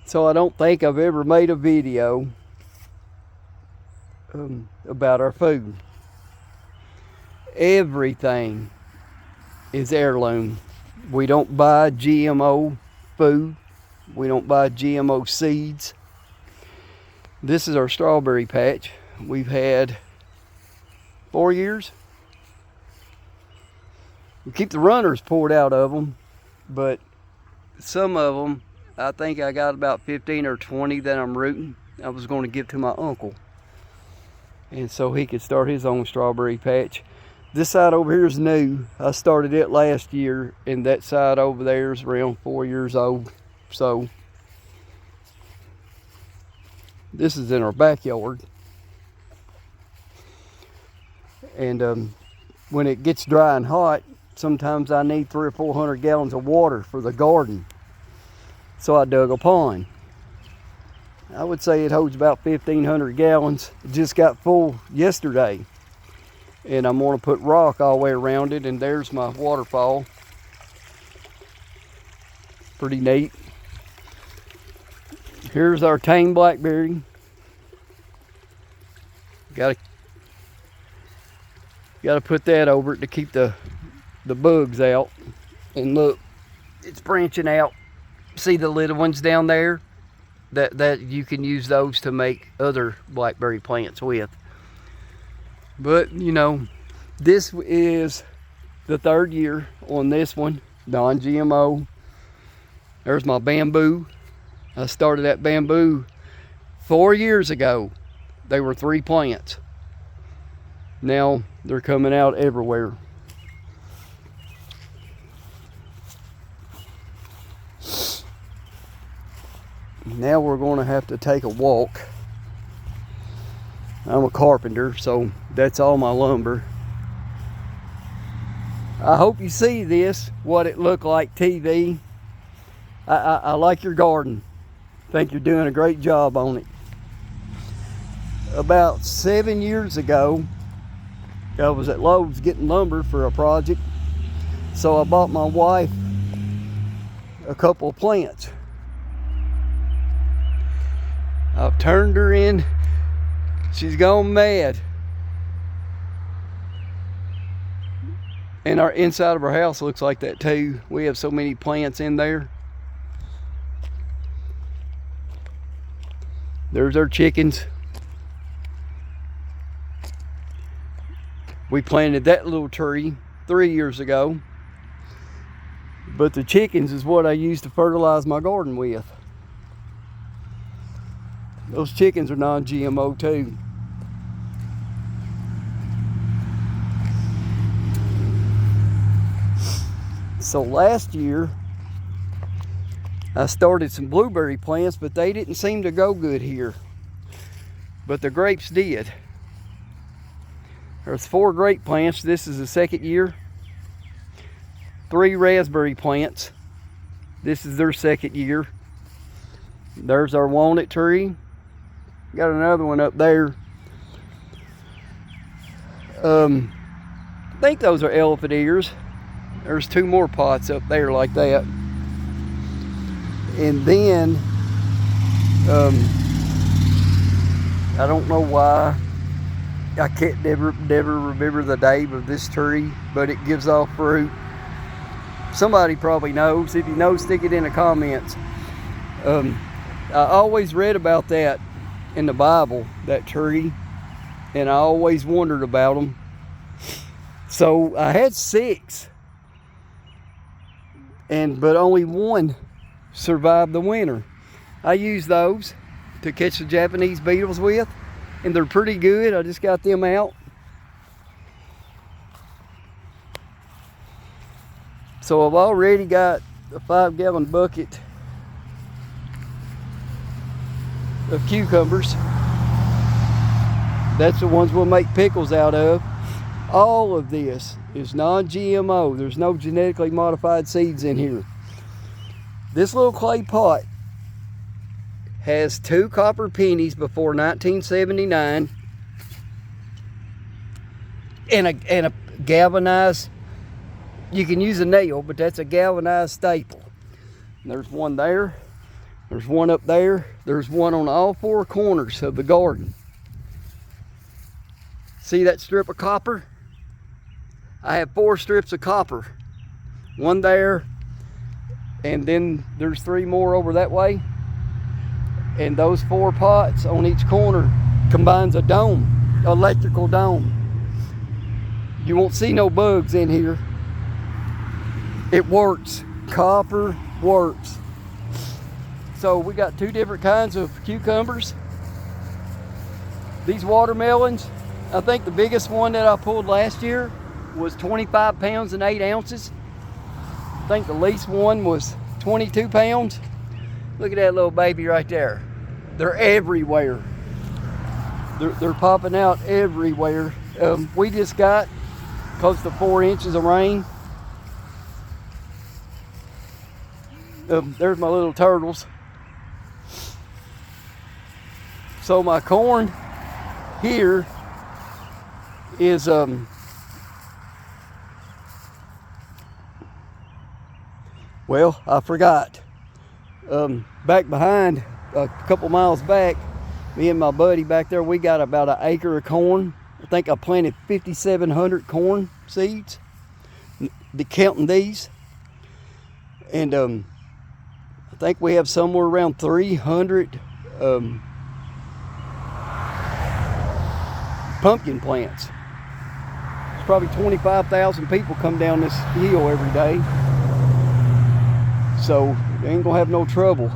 So I don't think I've ever made a video about our food. Everything is heirloom. We don't buy GMO food. We don't buy GMO seeds. This is our strawberry patch. We've had 4 years. We keep the runners poured out of them, but some of them, I think I got about 15 or 20 that I'm rooting. I was going to give to my uncle, and so he could start his own strawberry patch. This side over here is new. I started it last year, and that side over there is around 4 years old. So this is in our backyard. And when it gets dry and hot, sometimes I need 300 or 400 gallons of water for the garden. So I dug a pond. I would say it holds about 1,500 gallons. It just got full yesterday. And I'm going to put rock all the way around it, and there's my waterfall. Pretty neat. Here's our tame blackberry. Gotta put that over it to keep the bugs out. And look, it's branching out. See the little ones down there? That you can use those to make other blackberry plants with. But you know, this is the 3rd year on this one, non-GMO. There's my bamboo. I started that bamboo 4 years ago. They were 3 plants. Now they're coming out everywhere. Now we're going to have to take a walk. I'm a carpenter, so that's all my lumber. I hope you see this, what it looked like TV. I like your garden. Think you're doing a great job on it. About 7 years ago, I was at Lowe's getting lumber for a project. So I bought my wife a couple of plants. I've turned her in. She's gone mad. And our inside of our house looks like that too. We have so many plants in there. There's our chickens. We planted that little tree 3 years ago. But the chickens is what I use to fertilize my garden with. Those chickens are non-GMO too. So last year, I started some blueberry plants, but they didn't seem to go good here. But the grapes did. There's 4 grape plants. This is the 2nd year. 3 raspberry plants. This is their 2nd year. There's our walnut tree. Got another one up there. I think those are elephant ears. There's 2 more pots up there like that. And then, I don't know why. I can't never remember the name of this tree, but it gives off fruit. Somebody probably knows. If you know, stick it in the comments. I always read about that in the Bible, that tree, and I always wondered about them. So I had 6, but only 1 survived the winter. I use those to catch the Japanese beetles with, and they're pretty good. I just got them out. So I've already got a 5-gallon bucket of cucumbers. That's the ones we'll make pickles out of. All of this is non-GMO. There's no genetically modified seeds in here. This little clay pot has 2 copper pennies before 1979 and a galvanized, you can use a nail, but that's a galvanized staple. And there's one there. There's one up there. There's one on all four corners of the garden. See that strip of copper? I have 4 strips of copper. One there, and then there's 3 more over that way. And those 4 pots on each corner combines a dome, electrical dome. You won't see no bugs in here. It works. Copper works. So we got 2 different kinds of cucumbers. These watermelons, I think the biggest one that I pulled last year was 25 pounds and 8 ounces. I think the least one was 22 pounds. Look at that little baby right there. They're everywhere. They're popping out everywhere. We just got close to 4 inches of rain. There's my little turtles. So my corn here is well, I forgot. Back behind, a couple miles back, me and my buddy back there, we got about an acre of corn. I think I planted 5,700 corn seeds, counting these. And I think we have somewhere around 300 pumpkin plants. There's probably 25,000 people come down this hill every day. So they ain't gonna have no trouble.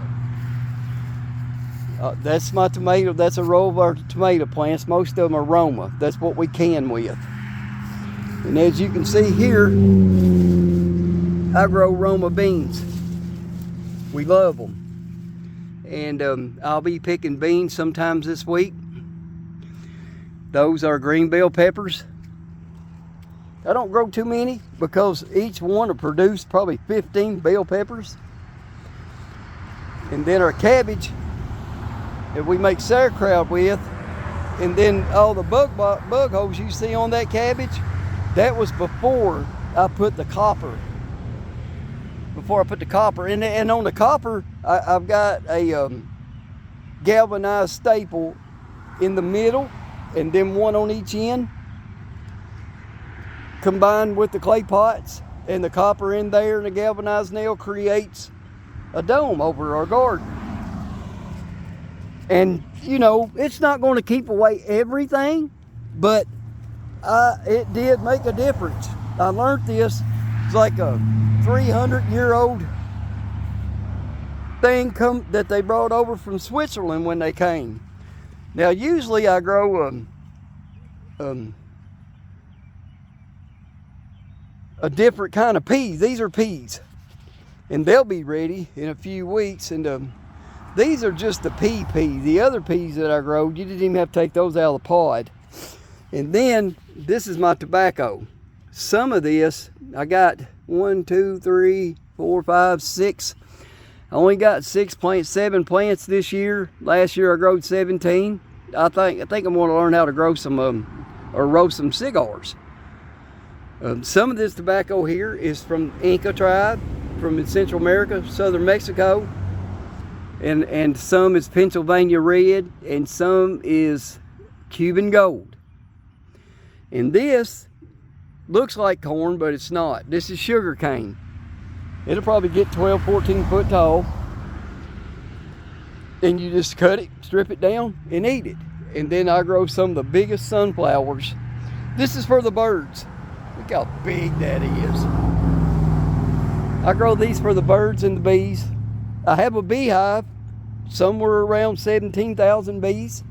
That's my tomato. That's a row of our tomato plants. Most of them are Roma. That's what we can with. And as you can see here, I grow Roma beans. We love them. And I'll be picking beans sometimes this week. Those are green bell peppers. I don't grow too many because each one will produce probably 15 bell peppers. And then our cabbage that we make sauerkraut with, and then all the bug holes you see on that cabbage, that was before I put the copper. Before I put the copper in, and on the copper, I've got a galvanized staple in the middle, and then one on each end, combined with the clay pots and the copper in there, and the galvanized nail creates a dome over our garden. And you know, it's not going to keep away everything, but it did make a difference. I learned this. It's like a 300-year-old thing that they brought over from Switzerland when they came. Now usually I grow a different kind of peas. These are peas, and they'll be ready in a few weeks. And these are just the pea. The other peas that I grow, you didn't even have to take those out of the pod. And then this is my tobacco. Some of this, I got 1, 2, 3, 4, 5, 6. I only got 7 plants this year. Last year I growed 17. I think I'm going to learn how to grow some or roast some cigars. Some of this tobacco here is from Inca tribe, from Central America, southern Mexico, and some is Pennsylvania red, and some is Cuban gold. And this looks like corn, but it's not. This is sugar cane. It'll probably get 12, 14 foot tall. And you just cut it, strip it down, and eat it. And then I grow some of the biggest sunflowers. This is for the birds. Look how big that is. I grow these for the birds and the bees. I have a beehive, somewhere around 17,000 bees.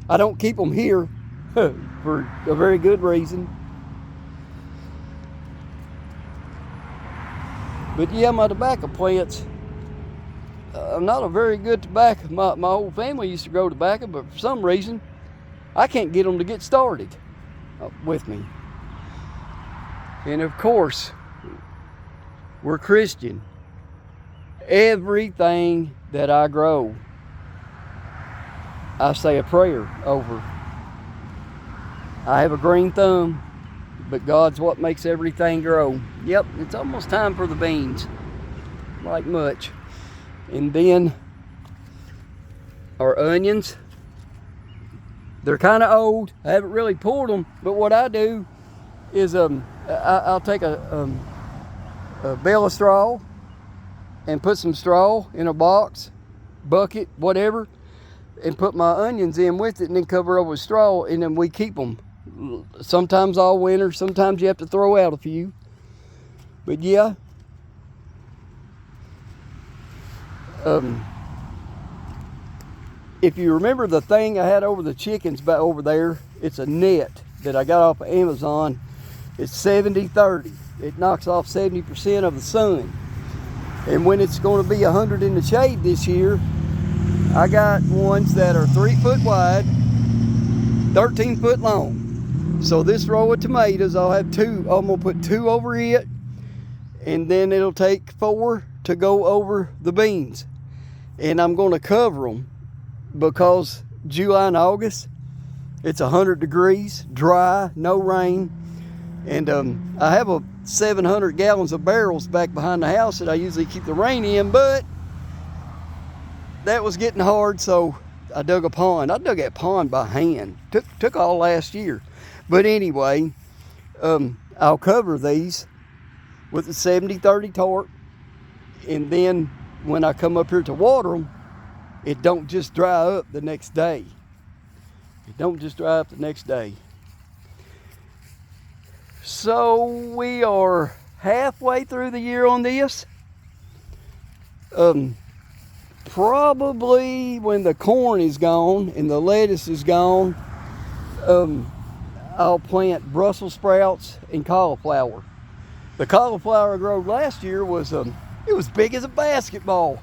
I don't keep them here for a very good reason. But yeah, my tobacco plants, I'm not a very good tobacco. My whole family used to grow tobacco, but for some reason, I can't get them to get started with me. And of course, we're Christian. Everything that I grow, I say a prayer over. I have a green thumb, but God's what makes everything grow. Yep, it's almost time for the beans. Like much. And then are onions. They're kind of old. I haven't really pulled them, but what I do is I'll take a bale of straw and put some straw in a box, bucket, whatever, and put my onions in with it, and then cover over with straw, and then we keep them. Sometimes all winter, sometimes you have to throw out a few. But yeah. If you remember the thing I had over the chickens back over there, it's a net that I got off of Amazon. It's 70-30. It knocks off 70% of the sun. And when it's going to be 100 in the shade this year, I got ones that are 3 foot wide, 13 foot long. So this row of tomatoes, I'll have 2. I'm going to put 2 over it, and then it'll take 4 to go over the beans. And I'm going to cover them because July and August, it's 100 degrees, dry, no rain. And I have a 700 gallons of barrels back behind the house that I usually keep the rain in, but that was getting hard, so I dug a pond. I dug that pond by hand. Took all last year. But anyway, I'll cover these with a 70-30 tarp, and then when I come up here to water them, it don't just dry up the next day. It don't just dry up the next day. So we are halfway through the year on this. Probably when the corn is gone and the lettuce is gone, I'll plant Brussels sprouts and cauliflower. The cauliflower I grew last year was it was big as a basketball.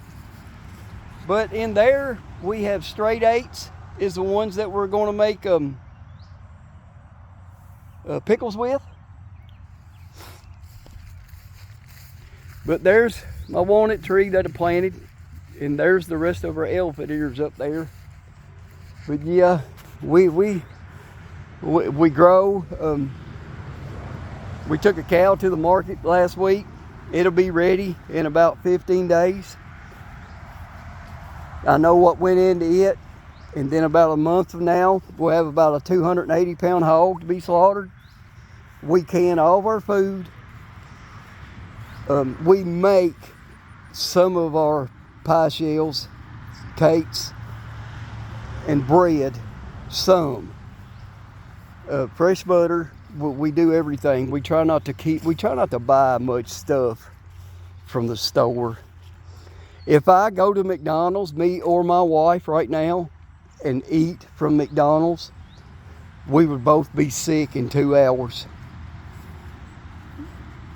But in there we have straight 8s is the ones that we're going to make pickles with. But there's my walnut tree that I planted, and there's the rest of our elephant ears up there. But yeah, we grow. We took a cow to the market last week. It'll be ready in about 15 days. I know what went into it, and then about a month from now, we'll have about a 280-pound hog to be slaughtered. We can all of our food. We make some of our pie shells, cakes, and bread. Some fresh butter. We do everything. We try not to buy much stuff from the store. If I go to McDonald's, me or my wife right now, and eat from McDonald's, we would both be sick in 2 hours.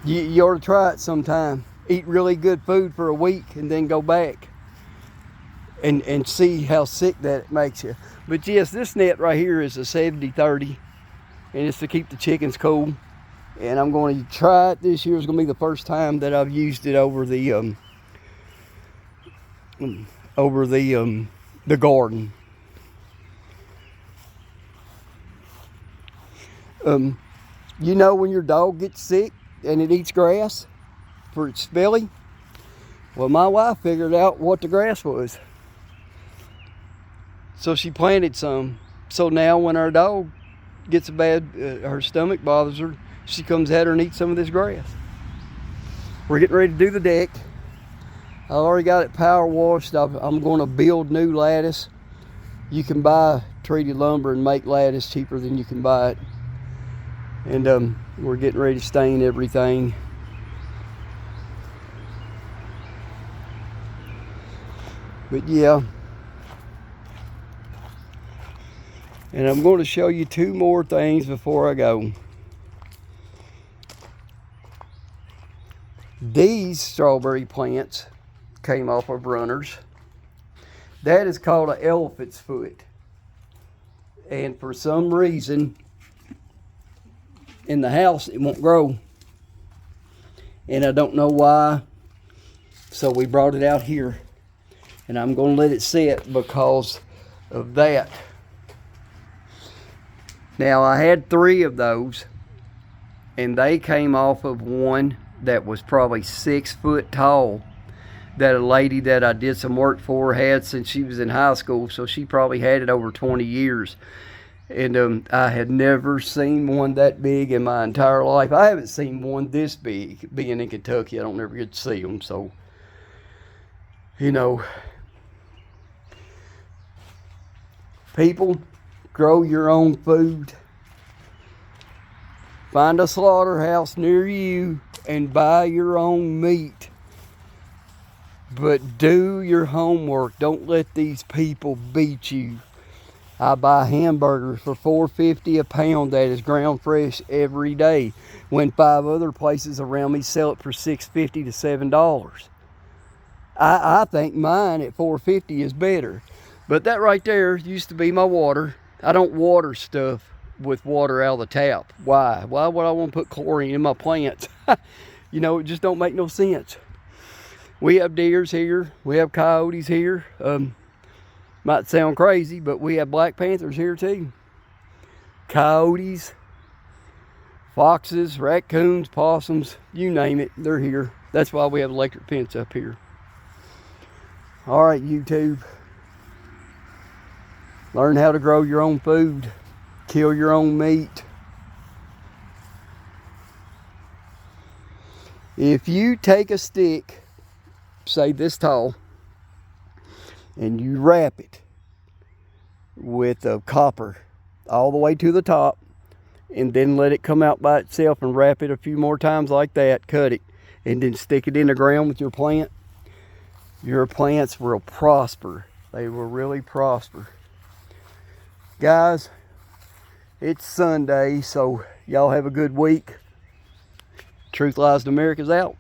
You ought to try it sometime. Eat really good food for a week and then go back and see how sick that makes you. But yes, this net right here is a 70-30, and it's to keep the chickens cool. And I'm going to try it this year. It's going to be the first time that I've used it over the garden. You know when your dog gets sick and it eats grass for its belly? Well, my wife figured out what the grass was. So she planted some. So now when our dog gets a bad, her stomach bothers her, she comes at her and eats some of this grass. We're getting ready to do the deck. I already got it power washed. I'm going to build new lattice. You can buy treated lumber and make lattice cheaper than you can buy it. And we're getting ready to stain everything. But yeah. And I'm going to show you 2 more things before I go. These strawberry plants came off of runners. That is called an elephant's foot. And for some reason, in the house, it won't grow. And I don't know why. So we brought it out here. And I'm going to let it sit because of that. Now, I had 3 of those. And they came off of one that was probably 6 foot tall. that a lady that I did some work for had since she was in high school, so she probably had it over 20 years. And I had never seen one that big in my entire life. I haven't seen one this big. Being in Kentucky, I don't ever get to see them. So, you know, people, grow your own food. Find a slaughterhouse near you and buy your own meat. But do your homework. Don't let these people beat you. I buy hamburgers for $4.50 a pound that is ground fresh every day, when 5 other places around me sell it for $6.50 to $7. I think mine at $4.50 is better. But that right there used to be my water. I don't water stuff with water out of the tap. Why? Why would I want to put chlorine in my plants? You know, it just don't make no sense. We have deers here. We have coyotes here. Might sound crazy, but we have black panthers here too. Coyotes, foxes, raccoons, possums, you name it, they're here. That's why we have electric fence up here. All right, YouTube. Learn how to grow your own food. Kill your own meat. If you take a stick, say this tall, and you wrap it with a copper all the way to the top, and then let it come out by itself, and wrap it a few more times like that, cut it, and then stick it in the ground with your plant, your plants will prosper. They will really prosper. Guys, it's Sunday, so y'all have a good week. Truth Lies and America's out.